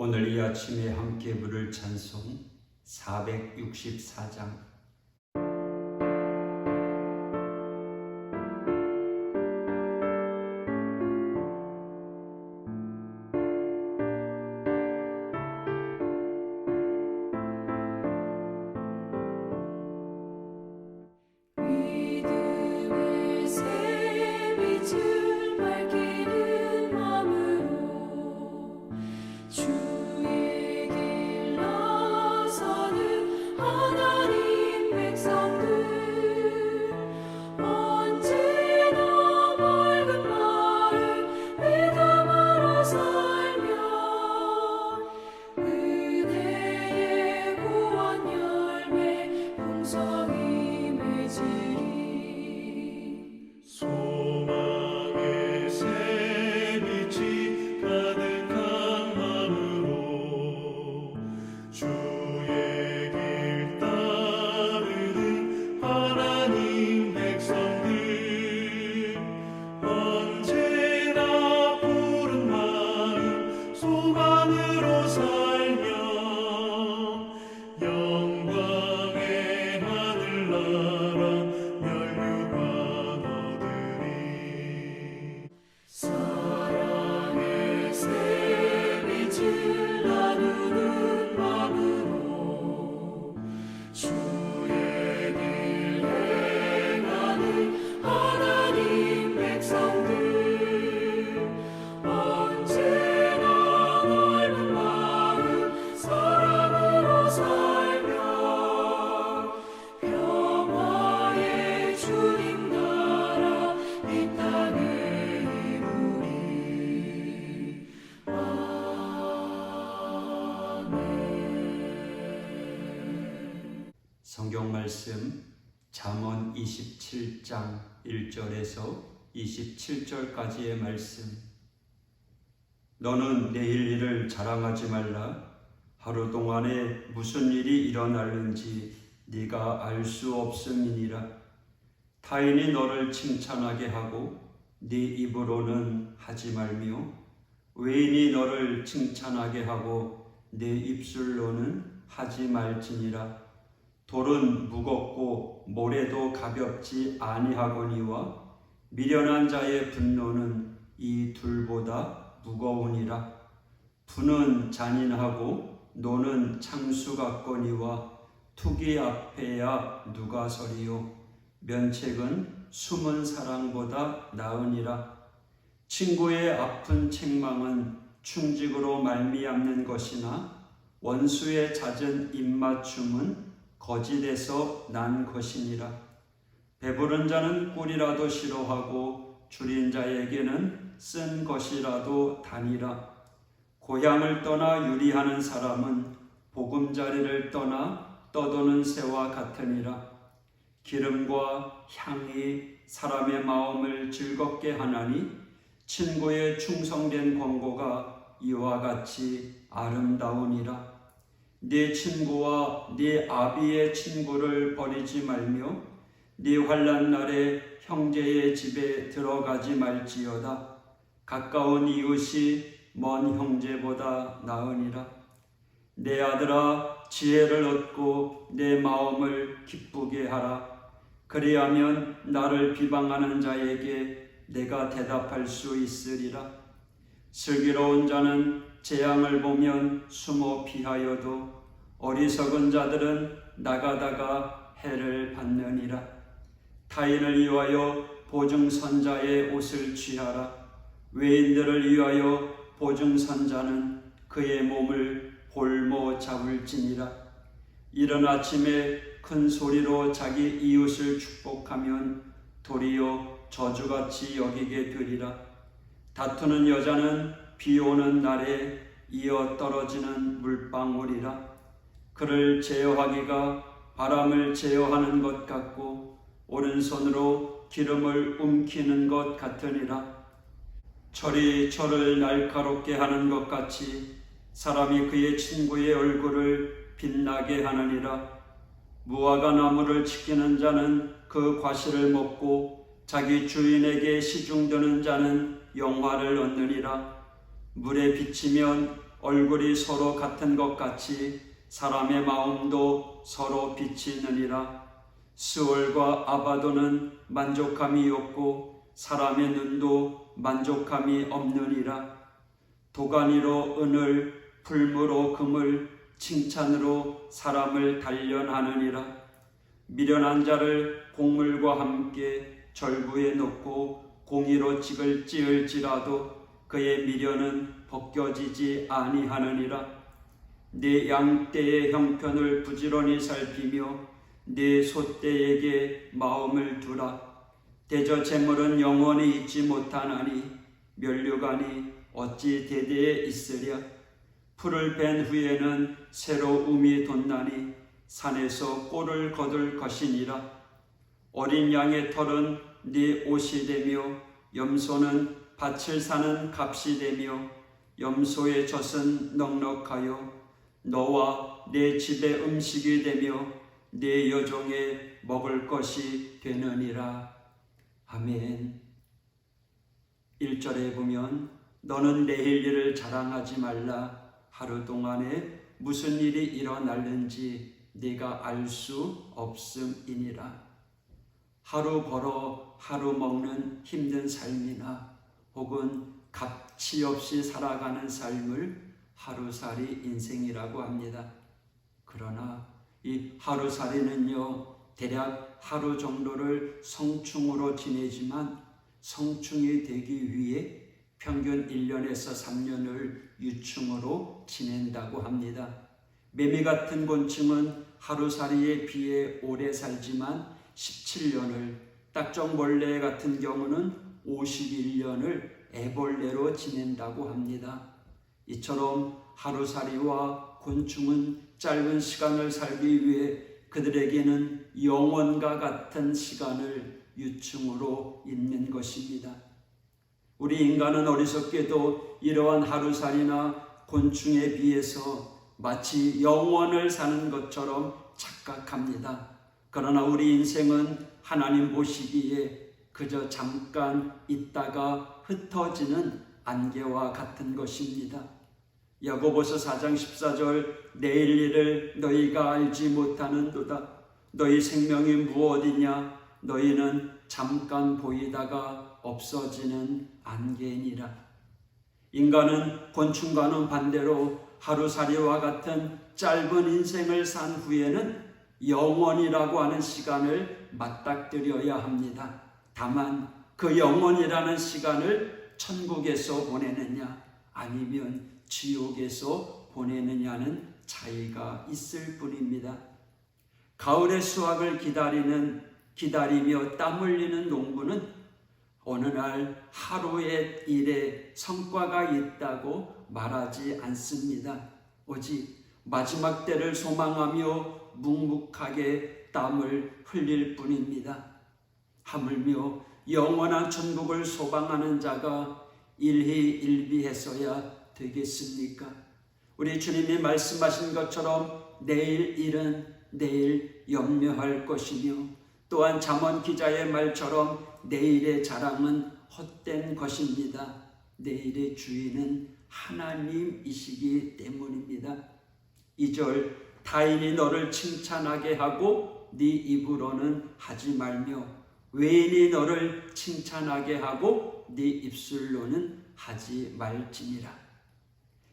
오늘 이 아침에 함께 부를 찬송 464장. 성경 말씀 잠언 27장 1절에서 27절까지의 말씀. 너는 내일 일을 자랑하지 말라. 하루 동안에 무슨 일이 일어날는지 네가 알 수 없음이니라. 타인이 너를 칭찬하게 하고 네 입으로는 하지 말며 외인이 너를 칭찬하게 하고 네 입술로는 하지 말지니라. 돌은 무겁고 모래도 가볍지 아니하거니와 미련한 자의 분노는 이 둘보다 무거우니라. 분은 잔인하고 노는 창수 같거니와 투기 앞에야 누가 서리요. 면책은 숨은 사랑보다 나으니라. 친구의 아픈 책망은 충직으로 말미암는 것이나 원수의 잦은 입맞춤은 거짓에서 난 것이니라. 배부른 자는 꿀이라도 싫어하고 줄인 자에게는 쓴 것이라도 다니라. 고향을 떠나 유리하는 사람은 보금자리를 떠나 떠도는 새와 같으니라. 기름과 향이 사람의 마음을 즐겁게 하나니 친구의 충성된 권고가 이와 같이 아름다우니라. 네 친구와 네 아비의 친구를 버리지 말며 네 환난 날에 형제의 집에 들어가지 말지어다. 가까운 이웃이 먼 형제보다 나으니라. 내 아들아, 지혜를 얻고 내 마음을 기쁘게 하라. 그리하면 나를 비방하는 자에게 내가 대답할 수 있으리라. 슬기로운 자는 재앙을 보면 숨어 피하여도 어리석은 자들은 나가다가 해를 받느니라. 타인을 위하여 보증선자의 옷을 취하라. 외인들을 위하여 보증선자는 그의 몸을 볼모 잡을지니라. 이른 아침에 큰 소리로 자기 이웃을 축복하면 도리어 저주같이 여기게 되리라. 다투는 여자는 비 오는 날에 이어 떨어지는 물방울이라. 그를 제어하기가 바람을 제어하는 것 같고 오른손으로 기름을 움키는 것 같으니라. 철이 철을 날카롭게 하는 것 같이 사람이 그의 친구의 얼굴을 빛나게 하느니라. 무화과 나무를 지키는 자는 그 과실을 먹고 자기 주인에게 시중드는 자는 영화를 얻느니라. 물에 비치면 얼굴이 서로 같은 것 같이 사람의 마음도 서로 비치느니라. 스올과 아바도는 만족함이 없고 사람의 눈도 만족함이 없느니라. 도가니로 은을, 불무로 금을, 칭찬으로 사람을 단련하느니라. 미련한 자를 곡물과 함께 절구에 놓고 공의로 직을 찌을지라도 그의 미련은 벗겨지지 아니하느니라. 네 양떼의 형편을 부지런히 살피며 네 소떼에게 마음을 두라. 대저 재물은 영원히 있지 못하나니 면류관이 어찌 대대에 있으랴. 풀을 벤 후에는 새로움이 돋나니 산에서 꼴을 거둘 것이니라. 어린 양의 털은 네 옷이 되며 염소는 밭을 사는 값이 되며 염소의 젖은 넉넉하여 너와 내 집의 음식이 되며 내 여종의 먹을 것이 되느니라. 아멘. 1절에 보면 너는 내일 일을 자랑하지 말라. 하루 동안에 무슨 일이 일어날는지 네가 알 수 없음이니라. 하루 벌어 하루 먹는 힘든 삶이나 혹은 가치 없이 살아가는 삶을 하루살이 인생이라고 합니다. 그러나 이 하루살이는요, 대략 하루 정도를 성충으로 지내지만 성충이 되기 위해 평균 1년에서 3년을 유충으로 지낸다고 합니다. 매미 같은 곤충은 하루살이에 비해 오래 살지만 17년을, 딱정벌레 같은 경우는 51년을 애벌레로 지낸다고 합니다. 이처럼 하루살이와 곤충은 짧은 시간을 살기 위해 그들에게는 영원과 같은 시간을 유충으로 있는 것입니다. 우리 인간은 어리석게도 이러한 하루살이나 곤충에 비해서 마치 영원을 사는 것처럼 착각합니다. 그러나 우리 인생은 하나님 보시기에 그저 잠깐 있다가 흩어지는 안개와 같은 것입니다. 야고보서 4장 14절 내일 일을 너희가 알지 못하는도다. 너희 생명이 무엇이냐? 너희는 잠깐 보이다가 없어지는 안개니라. 인간은 곤충과는 반대로 하루살이와 같은 짧은 인생을 산 후에는 영원이라고 하는 시간을 맞닥뜨려야 합니다. 다만 그 영원이라는 시간을 천국에서 보내느냐 아니면 지옥에서 보내느냐는 차이가 있을 뿐입니다. 가을의 수확을 기다리며 땀 흘리는 농부는 어느 날 하루의 일에 성과가 있다고 말하지 않습니다. 오직 마지막 때를 소망하며 묵묵하게 땀을 흘릴 뿐입니다. 하물며 영원한 천국을 소망하는 자가 일희일비했어야 되겠습니까? 우리 주님이 말씀하신 것처럼 내일 일은 내일 염려할 것이며 또한 잠언 기자의 말처럼 내일의 자랑은 헛된 것입니다. 내일의 주인은 하나님이시기 때문입니다. 2절 타인이 너를 칭찬하게 하고 네 입으로는 하지 말며 외인이 너를 칭찬하게 하고 네 입술로는 하지 말지니라.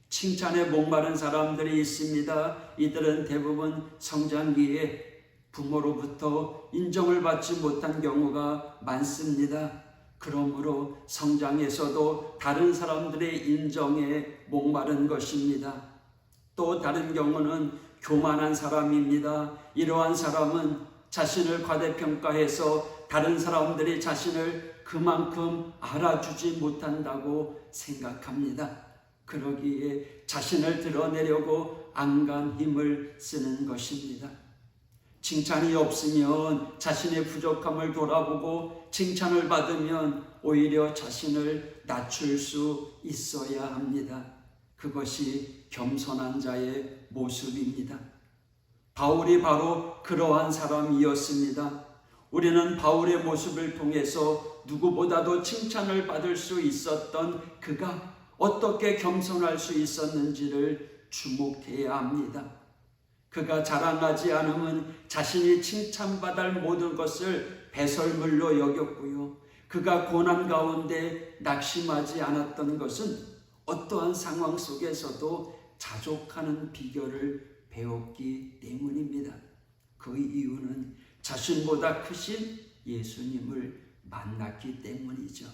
칭찬에 목마른 사람들이 있습니다. 이들은 대부분 성장기에 부모로부터 인정을 받지 못한 경우가 많습니다. 그러므로 성장에서도 다른 사람들의 인정에 목마른 것입니다. 또 다른 경우는 교만한 사람입니다. 이러한 사람은 자신을 과대평가해서 다른 사람들이 자신을 그만큼 알아주지 못한다고 생각합니다. 그러기에 자신을 드러내려고 안간 힘을 쓰는 것입니다. 칭찬이 없으면 자신의 부족함을 돌아보고 칭찬을 받으면 오히려 자신을 낮출 수 있어야 합니다. 그것이 겸손한 자의 모습입니다. 바울이 바로 그러한 사람이었습니다. 우리는 바울의 모습을 통해서 누구보다도 칭찬을 받을 수 있었던 그가 어떻게 겸손할 수 있었는지를 주목해야 합니다. 그가 자랑하지 않으면 자신이 칭찬받을 모든 것을 배설물로 여겼고요. 그가 고난 가운데 낙심하지 않았던 것은 어떠한 상황 속에서도 자족하는 비결을 배웠기 때문입니다. 그 이유는 자신보다 크신 예수님을 만났기 때문이죠.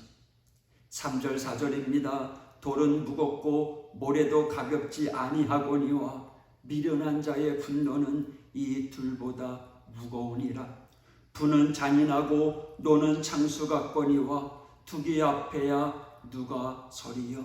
3절 4절입니다. 돌은 무겁고 모래도 가볍지 아니하거니와 미련한 자의 분노는 이 둘보다 무거우니라. 분은 잔인하고 노는 창수 같거니와 두기 앞에야 누가 서리요.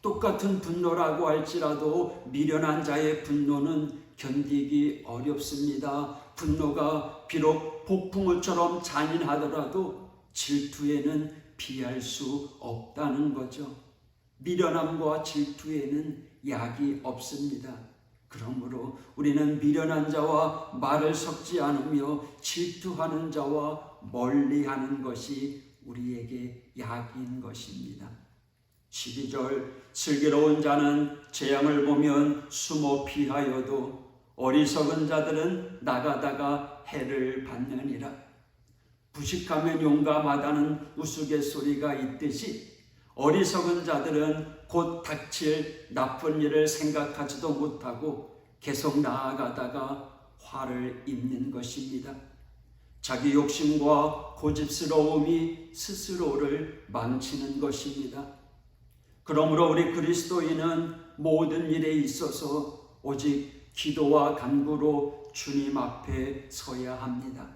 똑같은 분노라고 할지라도 미련한 자의 분노는 견디기 어렵습니다. 분노가 비록 폭풍우처럼 잔인하더라도 질투에는 피할 수 없다는 거죠. 미련함과 질투에는 약이 없습니다. 그러므로 우리는 미련한 자와 말을 섞지 않으며 질투하는 자와 멀리하는 것이 우리에게 약인 것입니다. 12절 슬기로운 자는 재앙을 보면 숨어 피하여도 어리석은 자들은 나가다가 해를 받느니라. 부식하면 용감하다는 우스갯소리가 있듯이 어리석은 자들은 곧 닥칠 나쁜 일을 생각하지도 못하고 계속 나아가다가 화를 입는 것입니다. 자기 욕심과 고집스러움이 스스로를 망치는 것입니다. 그러므로 우리 그리스도인은 모든 일에 있어서 오직 기도와 간구로 주님 앞에 서야 합니다.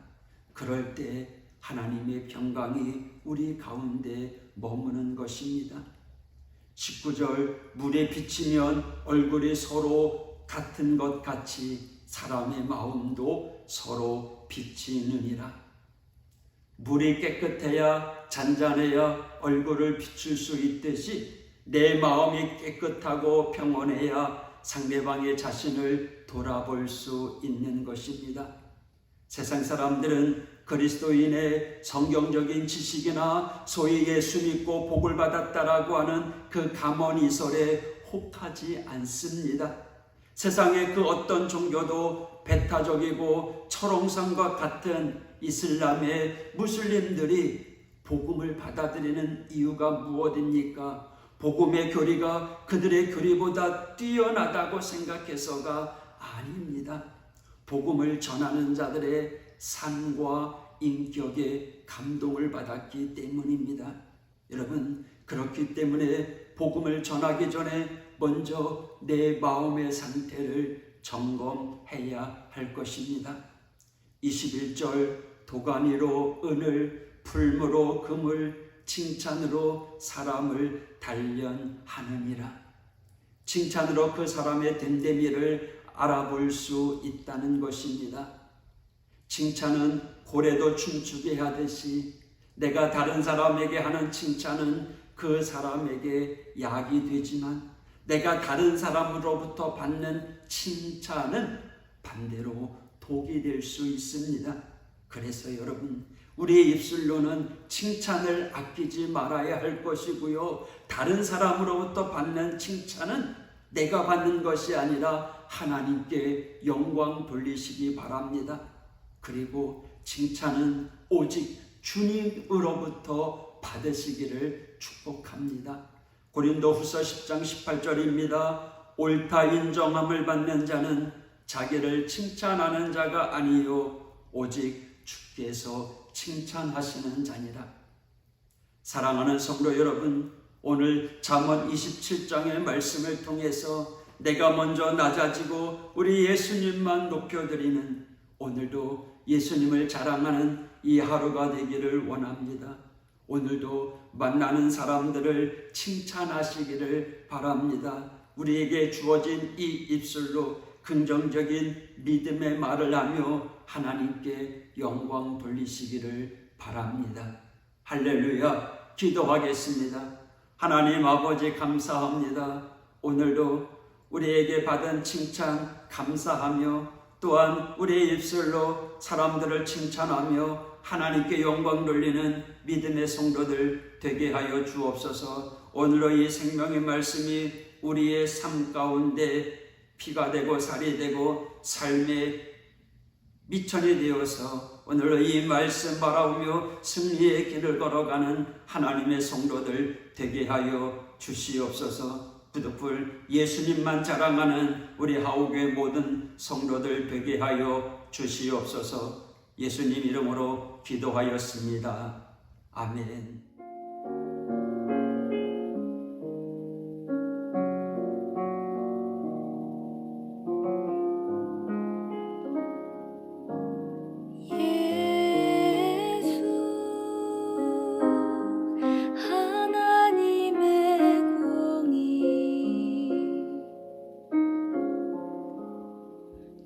그럴 때 하나님의 평강이 우리 가운데 머무는 것입니다. 19절 물에 비치면 얼굴이 서로 같은 것 같이 사람의 마음도 서로 비치느니라. 물이 깨끗해야 잔잔해야 얼굴을 비출 수 있듯이 내 마음이 깨끗하고 평온해야 상대방의 자신을 돌아볼 수 있는 것입니다. 세상 사람들은 그리스도인의 성경적인 지식이나 소위 예수 믿고 복을 받았다라고 하는 그 감언이설에 혹하지 않습니다. 세상의 그 어떤 종교도 배타적이고 철옹성과 같은 이슬람의 무슬림들이 복음을 받아들이는 이유가 무엇입니까? 복음의 교리가 그들의 교리보다 뛰어나다고 생각해서가 아닙니다. 복음을 전하는 자들의 삶과 인격에 감동을 받았기 때문입니다. 여러분, 그렇기 때문에 복음을 전하기 전에 먼저 내 마음의 상태를 점검해야 할 것입니다. 21절 도가니로 은을, 풀무로 금을, 칭찬으로 사람을 단련하느니라. 칭찬으로 그 사람의 됨됨이를 알아볼 수 있다는 것입니다. 칭찬은 고래도 춤추게 하듯이 내가 다른 사람에게 하는 칭찬은 그 사람에게 약이 되지만 내가 다른 사람으로부터 받는 칭찬은 반대로 독이 될 수 있습니다. 그래서 여러분, 우리의 입술로는 칭찬을 아끼지 말아야 할 것이고요. 다른 사람으로부터 받는 칭찬은 내가 받는 것이 아니라 하나님께 영광 돌리시기 바랍니다. 그리고 칭찬은 오직 주님으로부터 받으시기를 축복합니다. 고린도후서 10장 18절입니다. 옳다 인정함을 받는 자는 자기를 칭찬하는 자가 아니요 오직 주께서 칭찬하시는 자니라. 사랑하는 성도 여러분, 오늘 잠언 27장의 말씀을 통해서 내가 먼저 낮아지고 우리 예수님만 높여드리는 오늘도 예수님을 자랑하는 이 하루가 되기를 원합니다. 오늘도 만나는 사람들을 칭찬하시기를 바랍니다. 우리에게 주어진 이 입술로 긍정적인 믿음의 말을 하며 하나님께 영광 돌리시기를 바랍니다. 할렐루야. 기도하겠습니다. 하나님 아버지 감사합니다. 오늘도 우리에게 받은 칭찬 감사하며 또한 우리의 입술로 사람들을 칭찬하며 하나님께 영광 돌리는 믿음의 성도들 되게 하여 주옵소서. 오늘의 이 생명의 말씀이 우리의 삶 가운데 피가 되고 살이 되고 삶의 미천이 되어서 오늘의 이 말씀 바라보며 승리의 길을 걸어가는 하나님의 성도들 되게 하여 주시옵소서. 부득불 예수님만 자랑하는 우리 하우교의 모든 성도들 되게 하여 주시옵소서. 예수님 이름으로 기도하였습니다. 아멘.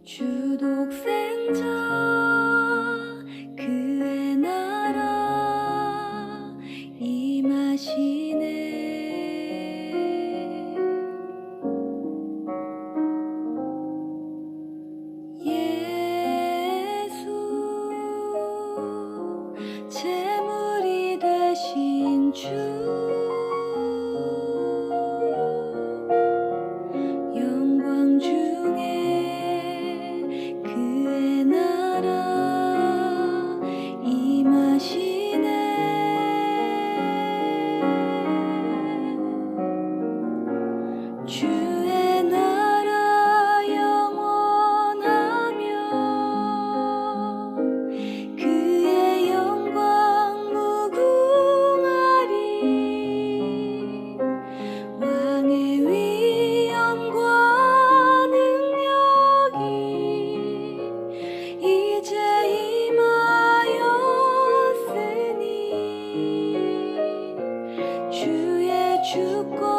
주독생자 그의 나라 임하시네. 예수 제물이 되신 주 영광 중에 주의 나라 영원하며 그의 영광 무궁하리. 왕의 위엄과 능력이 이제 임하였으니 주의 주권